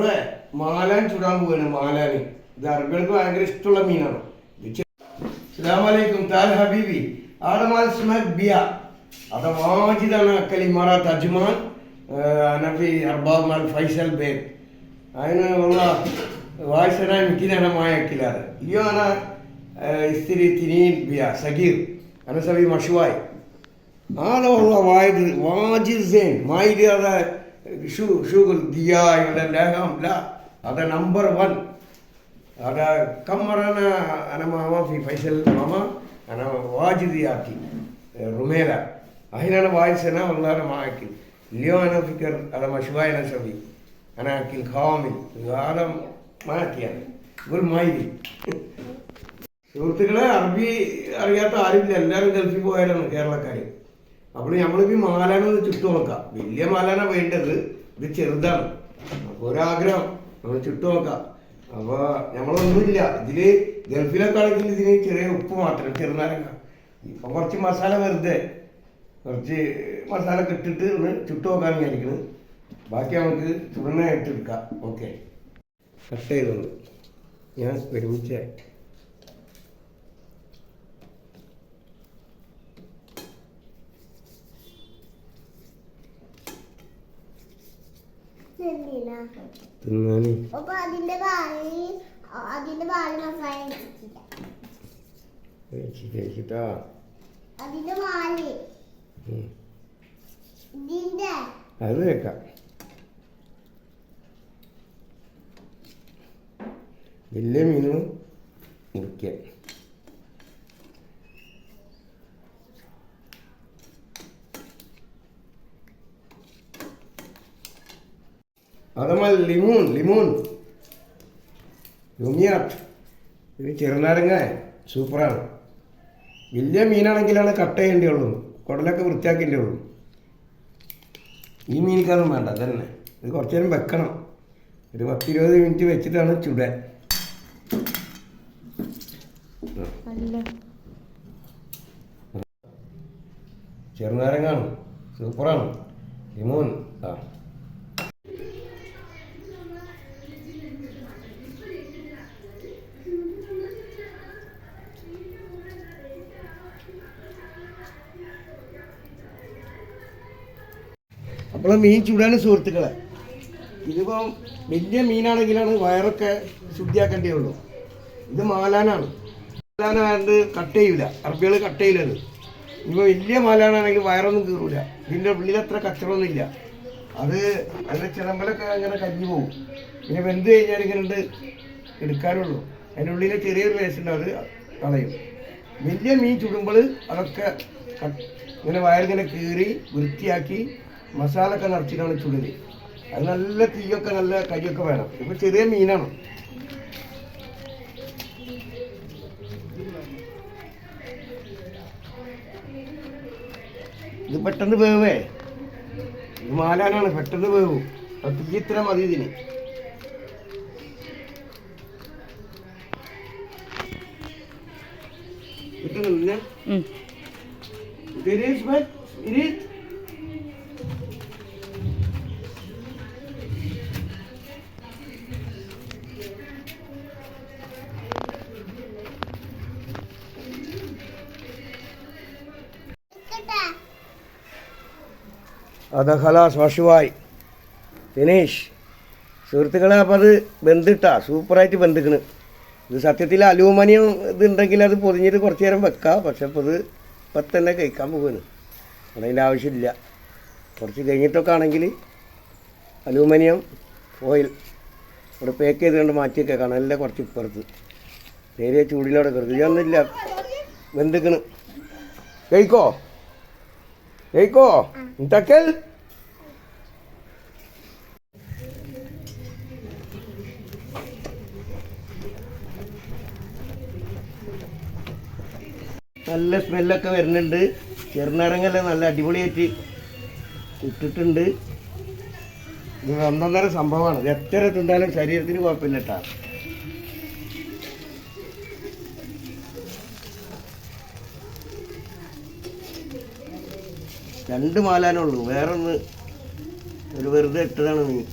നമ്മളെ മാലാൻ ചുടാൻ പോവാണ്. മാലാന് ഇത് അറബികൾക്ക് ഭയങ്കര ഇഷ്ടമുള്ള മീനാണ്. അസ്സലാമലൈക്കും താൽ ഹബീബി ആടമാൽ സ്മാക് ബിയ هذا واجد أنا كلمات أجمل أنا في أرباب مال فيصل بيت أنا والله وايد أنا يمكن أنا ما يأكل هذا اليوم أنا اشتري تنين بيا صغير أنا سوي مشواي هذا والله واجد زين ما يدي هذا شغل دياي ولا لا هذا نمبر 1 هذا كم مرة أنا ماما في فيصل ماما أنا واجد يأكل رميلة هنا أنا وايد سنة والله أنا ما أكل اليوم أنا فكر على مشواي أنا سوي أنا أكل كامل هذا ما أكل قول ما يدي സുഹൃത്തുക്കളെ അറബി അറിയാത്ത ആരുമില്ല. എല്ലാവരും ഗൾഫിൽ പോയാലാണ് കേരളക്കാർ. അപ്പോൾ നമ്മളിപ്പോൾ മാലാനൊന്ന് ചുട്ടു നോക്കാം. വലിയ മാലാന വേണ്ടത്, ഇത് ചെറുതാണ്. അപ്പോൾ ഒരാഗ്രഹം നമ്മൾ ചുട്ടു നോക്കാം. അപ്പോൾ നമ്മളൊന്നുമില്ല ഇതിൽ. ഗൾഫിലൊക്കെ ആണെങ്കിൽ ഇതിന് ചെറിയ ഉപ്പ് മാത്രം, ചെറുനാരങ്ങ. ഇപ്പം കുറച്ച് മസാല വെറുതെ കുറച്ച് മസാല ഒക്കെ ഇട്ടിട്ട് ഒന്ന് ചുട്ടു നോക്കാൻ വിചാരിക്കുന്നത്. ബാക്കി നമുക്ക് ചുടനായിട്ട് എടുക്കാം. ഓക്കെ, കട്ട് ചെയ്തോളൂ. ഞാൻ ഒരുമിച്ച് തിന്നാന് കഴിച്ചിട്ടാ അത് വെക്കാം. വലിയ മീനും മുറിക്കാൻ. അതമാൽ ലിമോൺ ലുമിയാട്ട്. ഇത് ചെറുനാരങ്ങ സൂപ്പറാണ്. വലിയ മീനാണെങ്കിലാണ് കട്ട് ചെയ്യേണ്ടിയുള്ളൂ, കുടലൊക്കെ വൃത്തിയാക്കേണ്ടിയുള്ളൂ. ഈ മീനിക്കൊന്നും വേണ്ട തന്നെ. ഇത് കുറച്ച് നേരം വെക്കണം. ഒരു 10-20 മിനിറ്റ് വെച്ചിട്ടാണ് ചുടാൻ. ചെറുനാരങ്ങാണ്, സൂപ്പറാണ്. ലിമോൺ അപ്പോൾ മീൻ ചൂടാണ് സുഹൃത്തുക്കളെ. ഇതിപ്പം വലിയ മീനാണെങ്കിലാണ് വയറൊക്കെ ശുദ്ധിയാക്കേണ്ടേ ഉള്ളൂ. ഇത് മാലാനാണ്. മാലാന വേണ്ട കട്ട് ചെയ്യില്ല, അറബികൾ കട്ട് ചെയ്യില്ലത്. ഇപ്പോൾ വലിയ മാലാനാണെങ്കിൽ വയറൊന്നും കീറൂല. ഇതിൻ്റെ ഉള്ളിൽ അത്ര കച്ചറൊന്നുമില്ല. അത് അതിൻ്റെ ചിലമ്പലൊക്കെ അങ്ങനെ കരിഞ്ഞു പോകും. പിന്നെ വെന്ത് കഴിഞ്ഞാൽ ഇങ്ങനെ എടുക്കാനുള്ളൂ. അതിൻ്റെ ഉള്ളിൽ ചെറിയൊരു വേസ്റ്റ് ഉണ്ട്, അത് കളയും. വലിയ മീൻ ചുടുമ്പോൾ അതൊക്കെ ഇങ്ങനെ വയറിങ്ങനെ കീറി വൃത്തിയാക്കി മസാല ഒക്കെ നിറച്ചിട്ടാണ് ചുടല്. അത് നല്ല തീയൊക്കെ നല്ല കരിയൊക്കെ വേണം. ഇപ്പൊ ചെറിയ മീനാണ്. ഇത് പെട്ടെന്ന് വേവേ. ഇത് മാലാനാണ്, പെട്ടെന്ന് വേവും. അത് തീ ഇത്ര മതി ഇതിന്. കിട്ടുന്നില്ല. അത് ഖലാസ് മഷുവായി ഫിനിഷ് സുഹൃത്തുക്കളെ. അപ്പോൾ അത് വെന്തിട്ടാ സൂപ്പറായിട്ട് വെന്തിക്കണ്. ഇത് സത്യത്തിൽ അലൂമിനിയം ഇതുണ്ടെങ്കിൽ അത് പൊതിഞ്ഞിട്ട് കുറച്ച് നേരം വെക്കാം. പക്ഷെ ഇപ്പോൾ ഇത് ഇപ്പം തന്നെ കഴിക്കാൻ പോവാണ്. അതിൻ്റെ ആവശ്യമില്ല. കുറച്ച് കഴിഞ്ഞിട്ടൊക്കെ ആണെങ്കിൽ അലൂമിനിയം ഫോയിൽ ഇവിടെ പാക്ക് ചെയ്തുകൊണ്ട് മാറ്റിയൊക്കെ കണലിലെ കുറച്ച് ഇപ്പുറത്ത് നേരിയ ചൂടിനോടെ കരുത്. ഇതൊന്നുമില്ല, വെന്തിക്കണ്. കഴിക്കോ തക്കൽ. നല്ല സ്മെല്ലൊക്കെ വരുന്നുണ്ട്. ചെറുനാരങ്ങെല്ലാം നല്ല അടിപൊളിയായിട്ട് ഇട്ടിട്ടുണ്ട്. ഇത് ഒന്നൊന്നര സംഭവമാണ്. ഇത് എത്ര തിന്നാലും ശരീരത്തിന് കുഴപ്പമില്ല കേട്ടോ. രണ്ട് മാലാനുള്ളൂ, വേറൊന്ന് ഒരു വെറുതെ ഇട്ടതാണ് മീൻ.